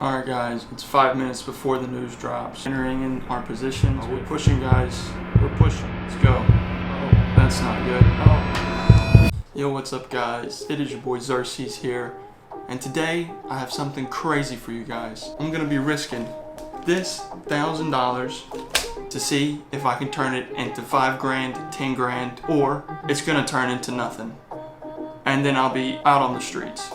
Alright guys, it's 5 minutes before the news drops. Entering in our positions. We're pushing, guys. We're pushing. Let's go. Oh, that's not good. Oh. Yo, what's up guys? It is your boy Riskiest here. And today, I have something crazy for you guys. I'm gonna be risking this $1,000 to see if I can turn it into 5 grand, 10 grand, or it's gonna turn into nothing. And then I'll be out on the streets.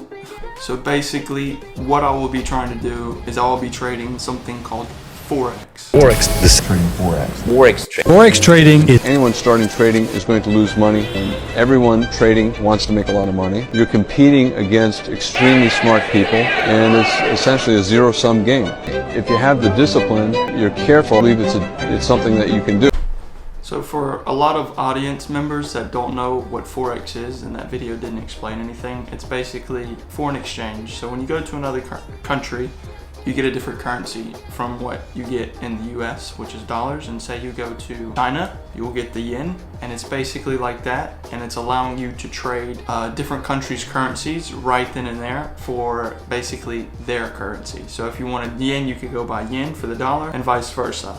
So basically, what I will be trying to do is I will be trading something called Forex. This trading Forex. Forex trading is... Anyone starting trading is going to lose money, and everyone trading wants to make a lot of money. You're competing against extremely smart people, and it's essentially a zero-sum game. If you have the discipline, you're careful, I believe it's something that you can do. So for a lot of audience members that don't know what Forex is, and that video didn't explain anything, it's basically foreign exchange. So when you go to another country, you get a different currency from what you get in the US, which is dollars. And say you go to China, you will get the yen, and it's basically like that. And it's allowing you to trade different countries' currencies right then and there for basically their currency. So if you wanted yen, you could go buy yen for the dollar, and vice versa.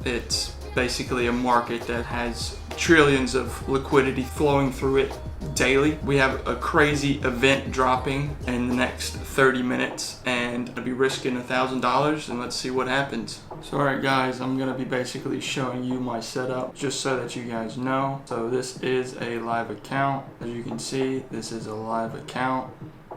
It's basically a market that has trillions of liquidity flowing through it daily. We have a crazy event dropping in the next 30 minutes, and I'll be risking $1,000, and let's see what happens. So alright guys, I'm gonna be basically showing you my setup just so that you guys know. So this is a live account. As you can see, this is a live account.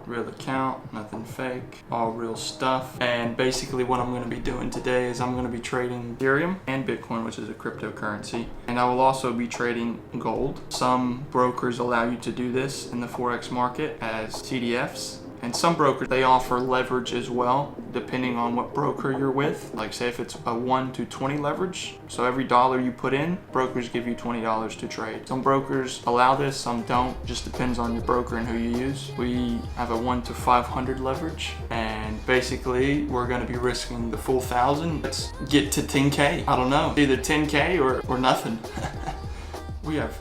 Real account, nothing fake, all real stuff. And basically what I'm going to be doing today is I'm going to be trading Ethereum and Bitcoin, which is a cryptocurrency. And I will also be trading gold. Some brokers allow you to do this in the Forex market as CDFs. And some brokers, they offer leverage as well, depending on what broker you're with. Like say if it's a 1 to 20 leverage, so every dollar you put in, brokers give you $20 to trade. Some brokers allow this, some don't. Just depends on your broker and who you use. We have a 1 to 500 leverage, and basically we're gonna be risking the full 1,000. Let's get to 10K. I don't know, either 10K or nothing. We have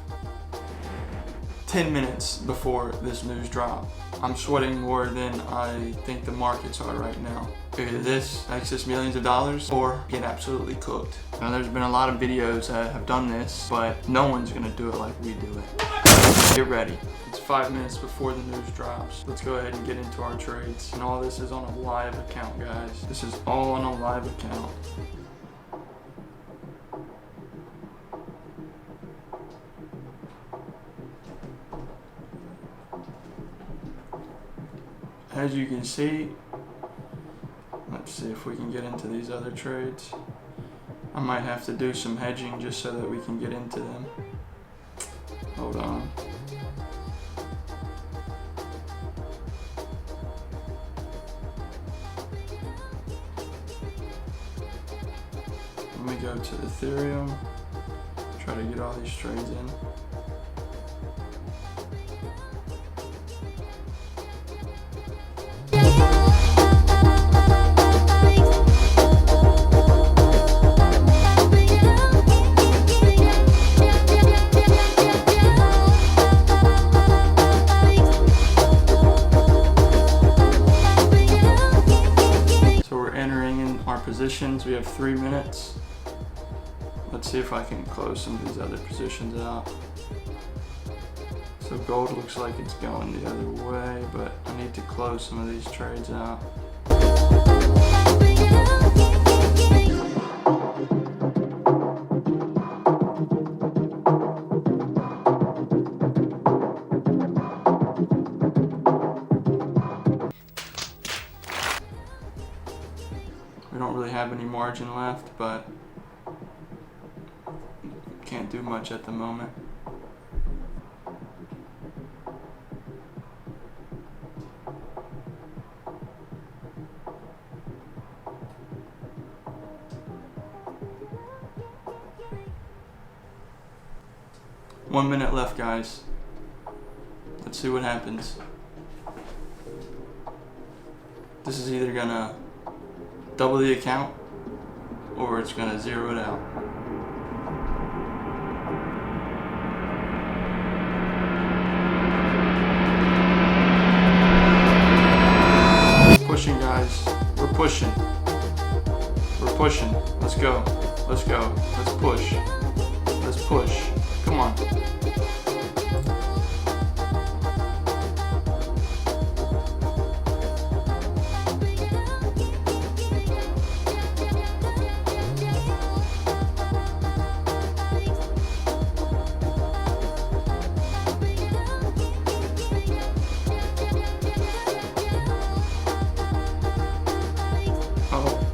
10 minutes before this news drop. I'm sweating more than I think the markets are right now. Either this makes us millions of dollars or get absolutely cooked. Now there's been a lot of videos that have done this, but no one's gonna do it like we do it. Get ready. It's 5 minutes before the news drops. Let's go ahead and get into our trades. And all this is on a live account, guys. This is all on a live account. As you can see, let's see if we can get into these other trades. I might have to do some hedging just so that we can get into them. Hold on. Let me go to Ethereum, try to get all these trades in. Positions. We have 3 minutes. Let's see if I can close some of these other positions out. So gold looks like it's going the other way, but I need to close some of these trades out. We don't really have any margin left, but can't do much at the moment. One minute left, guys. Let's see what happens. This is either gonna double the account or it's gonna zero it out. Pushing, guys. We're pushing. We're pushing. Let's go. Let's go. Let's push. Let's push. Come on.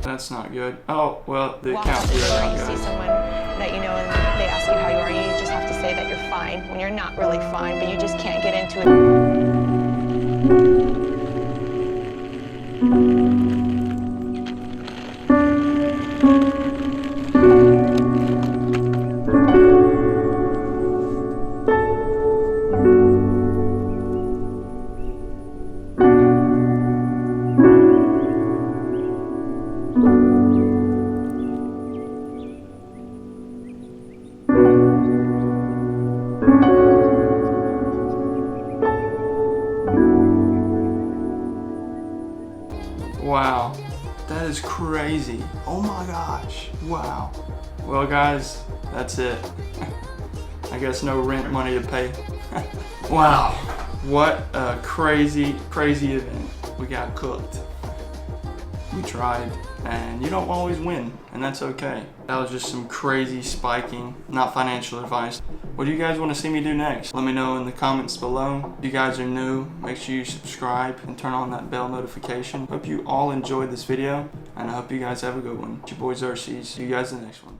That's not good. Oh, well, the account When here is not you see good. someone that you know and they ask you how you are, you just have to say that you're fine when you're not really fine, but you just can't get into it. Wow, that is crazy. Oh my gosh, wow. Well guys, that's it. I guess no rent money to pay. Wow, what a crazy event. We got cooked. We tried, and you don't always win, and that's okay. That was just some crazy spiking, not financial advice. What do you guys want to see me do next? Let me know in the comments below. If you guys are new, make sure you subscribe and turn on that bell notification. Hope you all enjoyed this video, and I hope you guys have a good one. It's your boy Xerxes. See you guys in the next one.